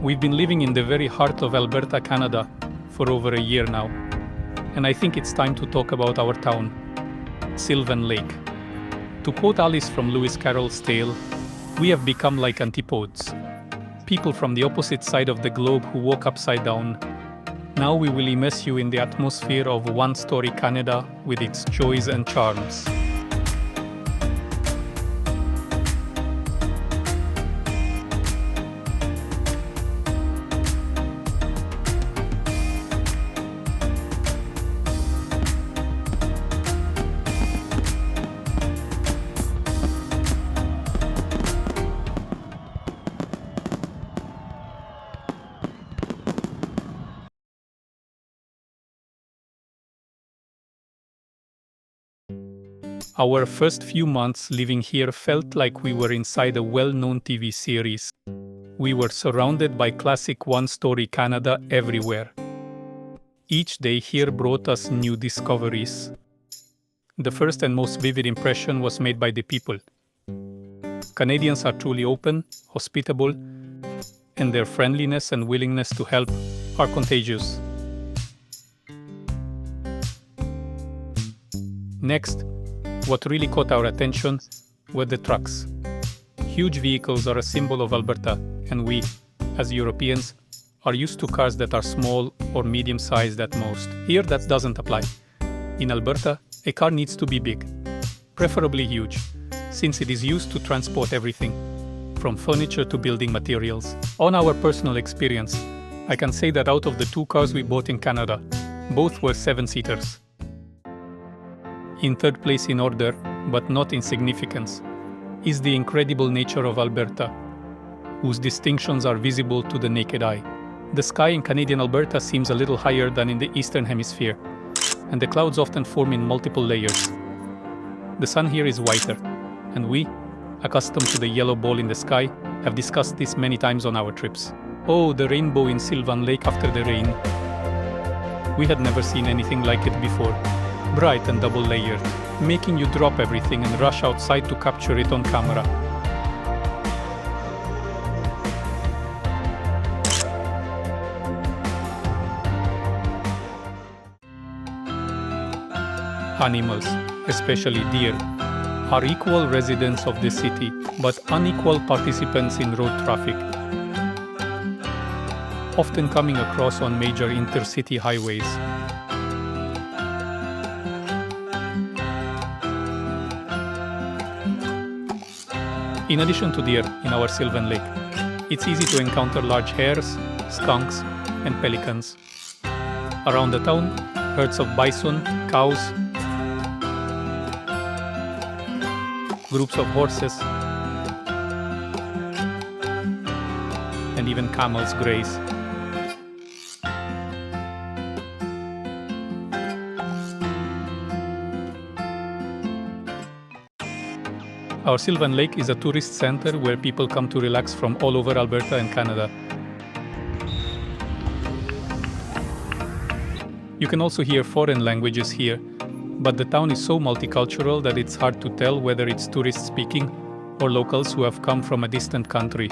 We've been living in the very heart of Alberta, Canada, for over a year now. And I think it's time to talk about our town, Sylvan Lake. To quote Alice from Lewis Carroll's tale, we have become like antipodes. People from the opposite side of the globe who walk upside down. Now we will immerse you in the atmosphere of one-story Canada with its joys and charms. Our first few months living here felt like we were inside a well-known TV series. We were surrounded by classic one-story Canada everywhere. Each day here brought us new discoveries. The first and most vivid impression was made by the people. Canadians are truly open, hospitable, and their friendliness and willingness to help are contagious. Next, what really caught our attention were the trucks. Huge vehicles are a symbol of Alberta, and we, as Europeans, are used to cars that are small or medium-sized at most. Here that doesn't apply. In Alberta, a car needs to be big, preferably huge, since it is used to transport everything, from furniture to building materials. On our personal experience, I can say that out of the 2 cars we bought in Canada, both were 7-seaters. In third place in order, but not in significance, is the incredible nature of Alberta, whose distinctions are visible to the naked eye. The sky in Canadian Alberta seems a little higher than in the Eastern Hemisphere, and the clouds often form in multiple layers. The sun here is whiter, and we, accustomed to the yellow ball in the sky, have discussed this many times on our trips. Oh, the rainbow in Sylvan Lake after the rain. We had never seen anything like it before. Bright and double-layered, making you drop everything and rush outside to capture it on camera. Animals, especially deer, are equal residents of the city, but unequal participants in road traffic, often coming across on major intercity highways. In addition to deer in our Sylvan Lake, it's easy to encounter large hares, skunks, and pelicans. Around the town, herds of bison, cows, groups of horses, and even camels graze. Our Sylvan Lake is a tourist center where people come to relax from all over Alberta and Canada. You can also hear foreign languages here, but the town is so multicultural that it's hard to tell whether it's tourists speaking or locals who have come from a distant country.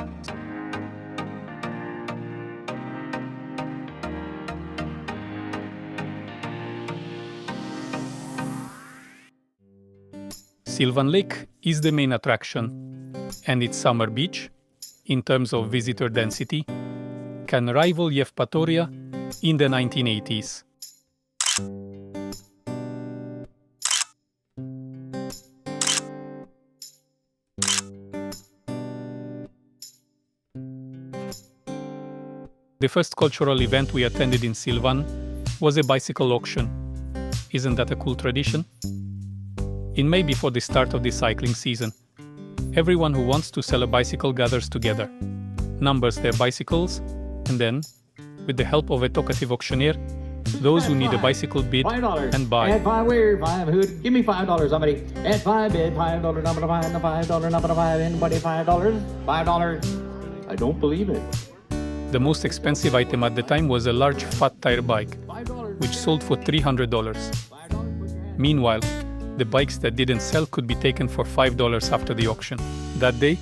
Sylvan Lake is the main attraction, and its summer beach, in terms of visitor density, can rival Yevpatoria in the 1980s. The first cultural event we attended in Sylvan was a bicycle auction. Isn't that a cool tradition? In May, before the start of the cycling season, everyone who wants to sell a bicycle gathers together, numbers their bicycles, and then, with the help of a talkative auctioneer, those who need a bicycle bid and buy. Add 5, where 5, who? Give me $5, somebody. Add 5, bid $5, number 5, $5, number 5, anybody $5? $5. I don't believe it. The most expensive item at the time was a large fat tire bike, which sold for $300. Meanwhile, the bikes that didn't sell could be taken for $5 after the auction. That day,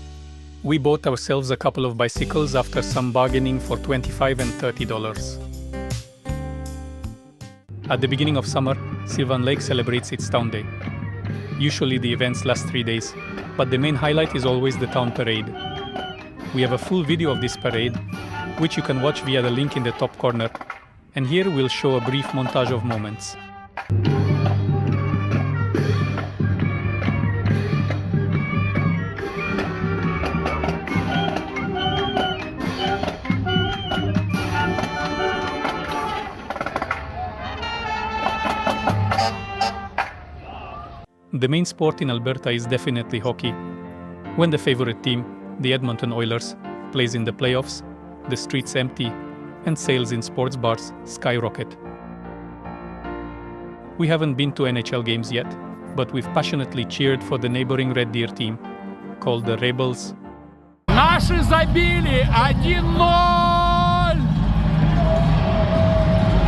We bought ourselves a couple of bicycles after some bargaining for $25 and $30. At the beginning of summer, Sylvan Lake celebrates its town day. Usually the events last 3 days, but the main highlight is always the town parade. We have a full video of this parade, which you can watch via the link in the top corner, and here we'll show a brief montage of moments. The main sport in Alberta is definitely hockey. When the favorite team, the Edmonton Oilers, plays in the playoffs, the streets empty, and sales in sports bars skyrocket. We haven't been to NHL games yet, but we've passionately cheered for the neighboring Red Deer team, called the Rebels. Наши забили 1-0!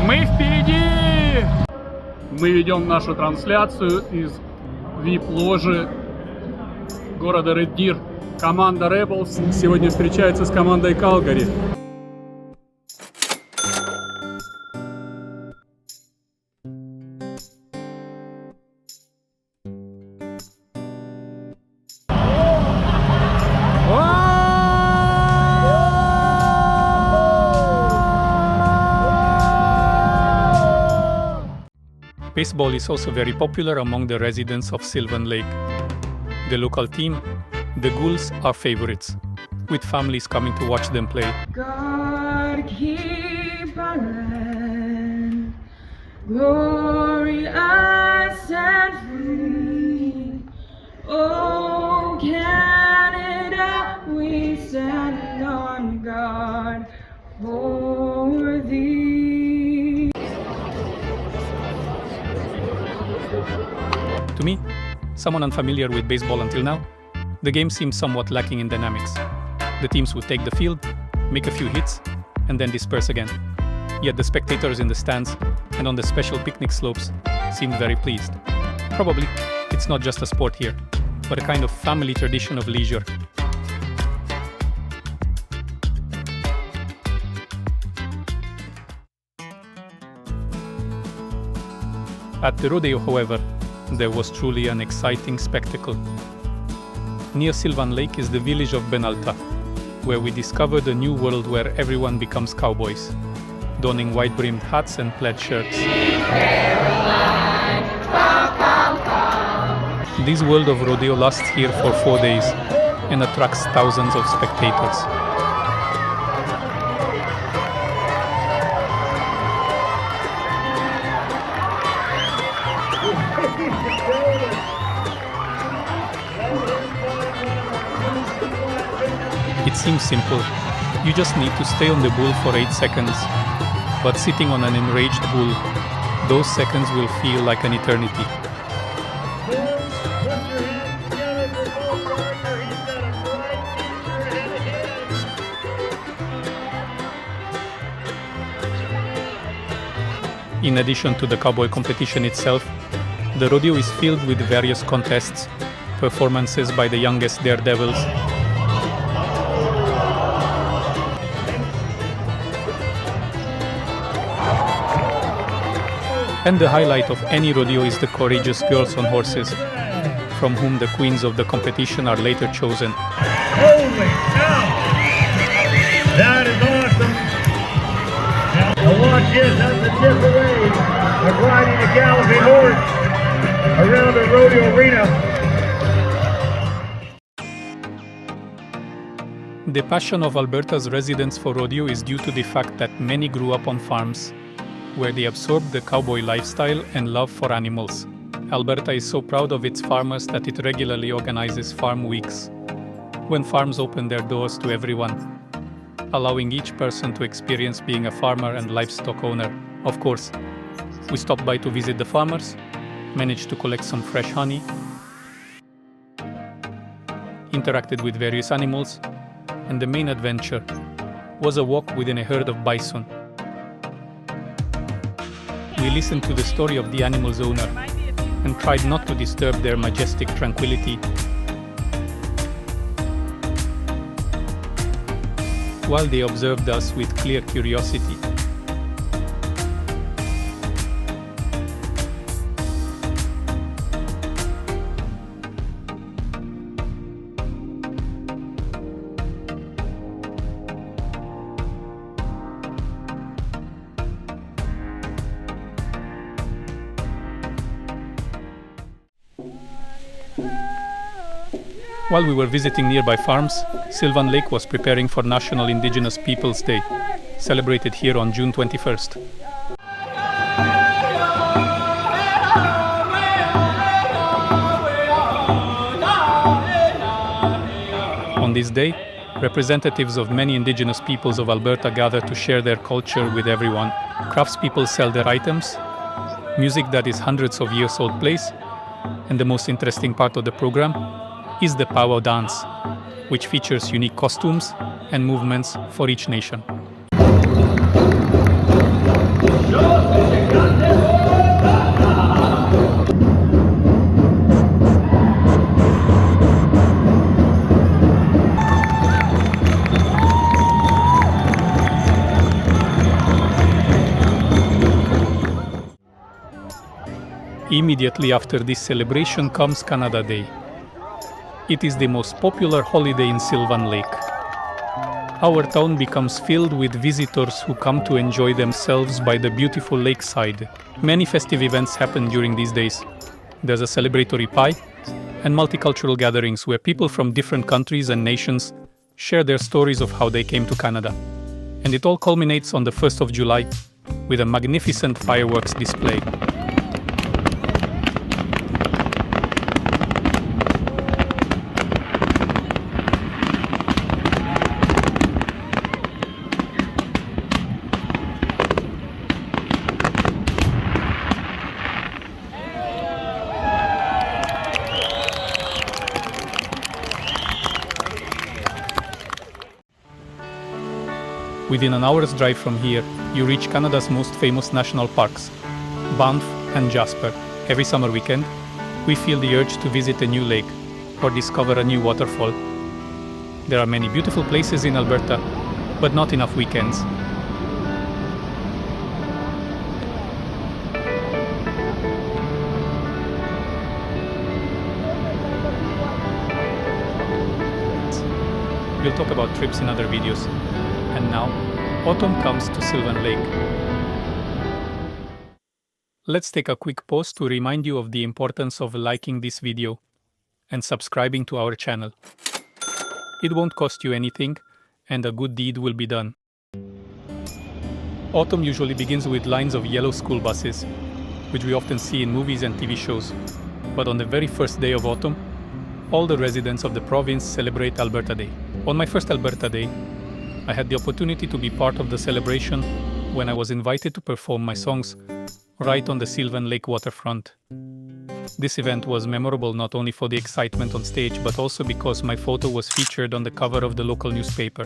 Мы впереди! Мы ведем нашу трансляцию из VIP-ложи города Red Deer. Команда Rebels сегодня встречается с командой Calgary. Baseball is also very popular among the residents of Sylvan Lake. The local team, the Ghouls, are favorites, with families coming to watch them play. God keep our land glorious and free. Oh, Canada, we stand on guard for thee. To me, someone unfamiliar with baseball until now, the game seems somewhat lacking in dynamics. The teams would take the field, make a few hits, and then disperse again. Yet the spectators in the stands and on the special picnic slopes seemed very pleased. Probably, it's not just a sport here, but a kind of family tradition of leisure. At the rodeo, however, there was truly an exciting spectacle. Near Sylvan Lake is the village of Benalto, where we discovered a new world where everyone becomes cowboys, donning wide-brimmed hats and plaid shirts. This world of rodeo lasts here for 4 days and attracts thousands of spectators. It seems simple. You just need to stay on the bull for 8 seconds. But sitting on an enraged bull, those seconds will feel like an eternity. In addition to the cowboy competition itself, the rodeo is filled with various contests, performances by the youngest daredevils, and the highlight of any rodeo is the courageous girls on horses, from whom the queens of the competition are later chosen. Holy cow! That is awesome! Now watch this, that's a different way of riding a galloping horse around a rodeo arena. The passion of Alberta's residents for rodeo is due to the fact that many grew up on farms, where they absorbed the cowboy lifestyle and love for animals. Alberta is so proud of its farmers that it regularly organizes farm weeks, when farms open their doors to everyone, allowing each person to experience being a farmer and livestock owner. Of course, we stopped by to visit the farmers, managed to collect some fresh honey, interacted with various animals, and the main adventure was a walk within a herd of bison. We listened to the story of the animal's owner and tried not to disturb their majestic tranquility. while they observed us with clear curiosity. While we were visiting nearby farms, Sylvan Lake was preparing for National Indigenous Peoples Day, celebrated here on June 21st. On this day, representatives of many indigenous peoples of Alberta gather to share their culture with everyone. Craftspeople sell their items, music that is hundreds of years old plays, and the most interesting part of the program is the powwow dance, which features unique costumes and movements for each nation. Immediately after this celebration comes Canada Day. It is the most popular holiday in Sylvan Lake. Our town becomes filled with visitors who come to enjoy themselves by the beautiful lakeside. Many festive events happen during these days. There's a celebratory pie and multicultural gatherings where people from different countries and nations share their stories of how they came to Canada. And it all culminates on the 1st of July with a magnificent fireworks display. Within an hour's drive from here, you reach Canada's most famous national parks, Banff and Jasper. Every summer weekend, we feel the urge to visit a new lake or discover a new waterfall. There are many beautiful places in Alberta, but not enough weekends. We'll talk about trips in other videos. And now, autumn comes to Sylvan Lake. Let's take a quick pause to remind you of the importance of liking this video and subscribing to our channel. It won't cost you anything, and a good deed will be done. Autumn usually begins with lines of yellow school buses, which we often see in movies and TV shows. But on the very first day of autumn, all the residents of the province celebrate Alberta Day. On my first Alberta Day, I had the opportunity to be part of the celebration when I was invited to perform my songs right on the Sylvan Lake waterfront. This event was memorable not only for the excitement on stage, but also because my photo was featured on the cover of the local newspaper.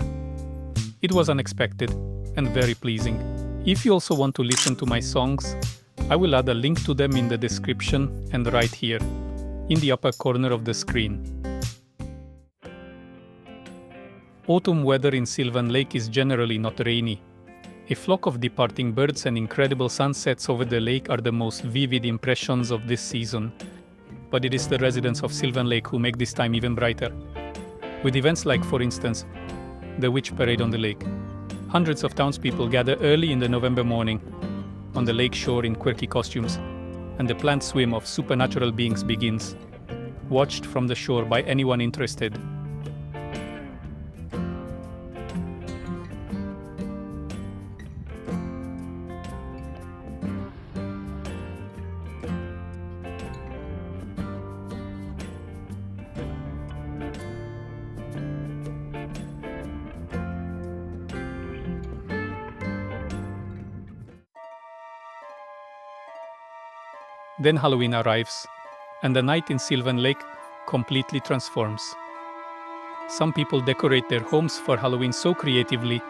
It was unexpected and very pleasing. If you also want to listen to my songs, I will add a link to them in the description and right here, in the upper corner of the screen. Autumn weather in Sylvan Lake is generally not rainy. A flock of departing birds and incredible sunsets over the lake are the most vivid impressions of this season. But it is the residents of Sylvan Lake who make this time even brighter. With events like, for instance, the Witch Parade on the lake. Hundreds of townspeople gather early in the November morning on the lake shore in quirky costumes, and the planned swim of supernatural beings begins, watched from the shore by anyone interested. Then Halloween arrives, and the night in Sylvan Lake completely transforms. Some people decorate their homes for Halloween so creatively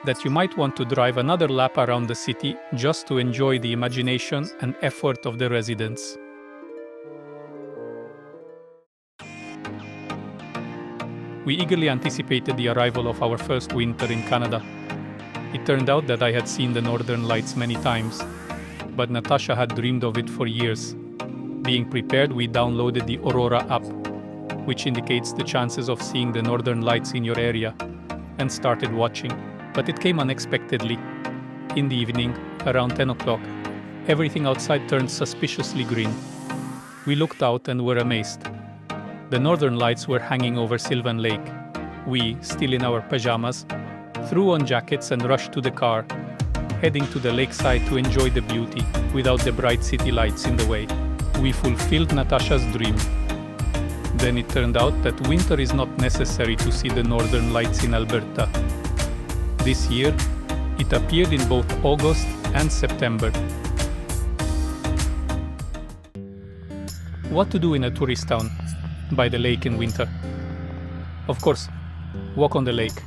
that you might want to drive another lap around the city just to enjoy the imagination and effort of the residents. We eagerly anticipated the arrival of our first winter in Canada. It turned out that I had seen the northern lights many times, but Natasha had dreamed of it for years. Being prepared, we downloaded the Aurora app, which indicates the chances of seeing the northern lights in your area, and started watching. But it came unexpectedly. In the evening, around 10 o'clock, everything outside turned suspiciously green. We looked out and were amazed. The northern lights were hanging over Sylvan Lake. We, still in our pajamas, threw on jackets and rushed to the car, heading to the lakeside to enjoy the beauty without the bright city lights in the way. We fulfilled Natasha's dream. Then it turned out that winter is not necessary to see the northern lights in Alberta. This year, it appeared in both August and September. What to do in a tourist town by the lake in winter? Of course, walk on the lake.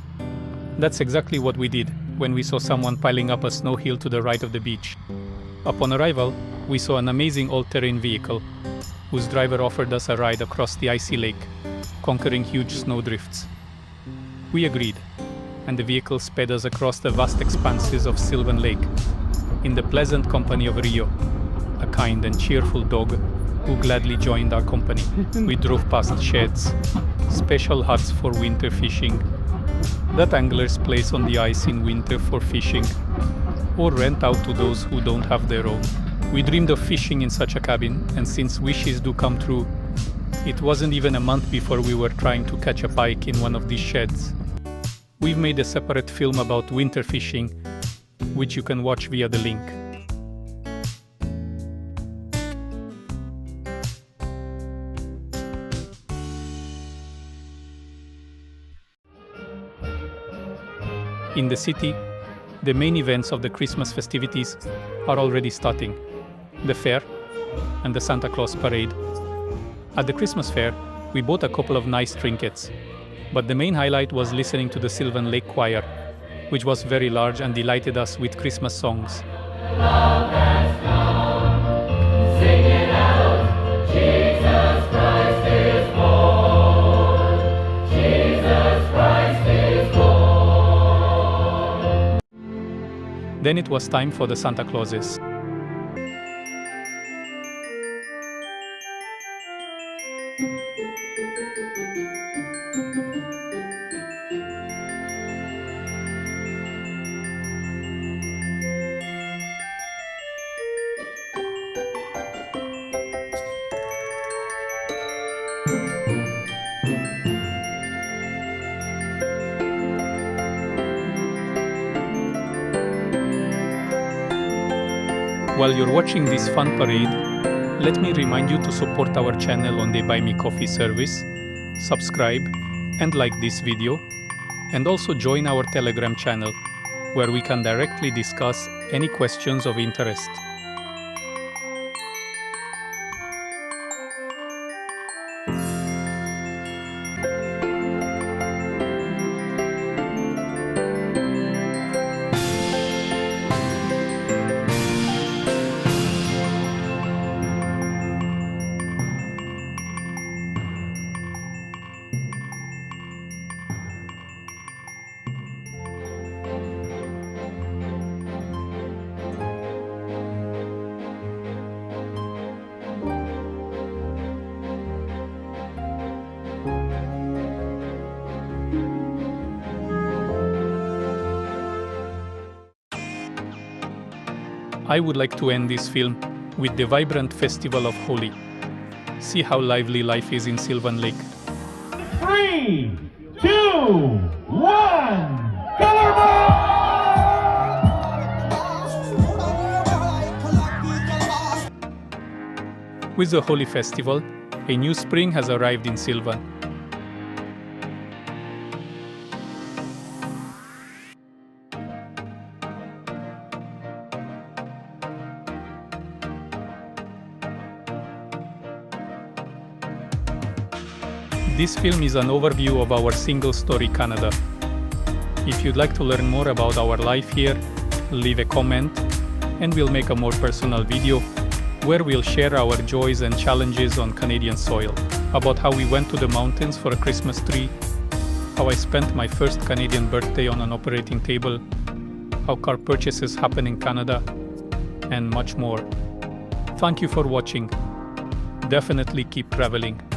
That's exactly what we did when we saw someone piling up a snow hill to the right of the beach. Upon arrival, we saw an amazing all-terrain vehicle, whose driver offered us a ride across the icy lake, conquering huge snowdrifts. We agreed, and the vehicle sped us across the vast expanses of Sylvan Lake, in the pleasant company of Rio, a kind and cheerful dog who gladly joined our company. We drove past sheds, special huts for winter fishing, that anglers place on the ice in winter for fishing, or rent out to those who don't have their own. We dreamed of fishing in such a cabin, and since wishes do come true, it wasn't even a month before we were trying to catch a pike in one of these sheds. We've made a separate film about winter fishing, which you can watch via the link. In the city, the main events of the Christmas festivities are already starting: the fair and the Santa Claus parade. At the Christmas fair, we bought a couple of nice trinkets, but the main highlight was listening to the Sylvan Lake Choir, which was very large and delighted us with Christmas songs. Then it was time for the Santa Clauses. While you're watching this fun parade, let me remind you to support our channel on the Buy Me Coffee service, subscribe and like this video, and also join our Telegram channel, where we can directly discuss any questions of interest. I would like to end this film with the vibrant festival of Holi. See how lively life is in Sylvan Lake. 3, 2, 1, color With the Holi festival, a new spring has arrived in Sylvan. This film is an overview of our single-story Canada. If you'd like to learn more about our life here, leave a comment, and we'll make a more personal video where we'll share our joys and challenges on Canadian soil, about how we went to the mountains for a Christmas tree, how I spent my first Canadian birthday on an operating table, how car purchases happen in Canada, and much more. Thank you for watching. Definitely keep traveling.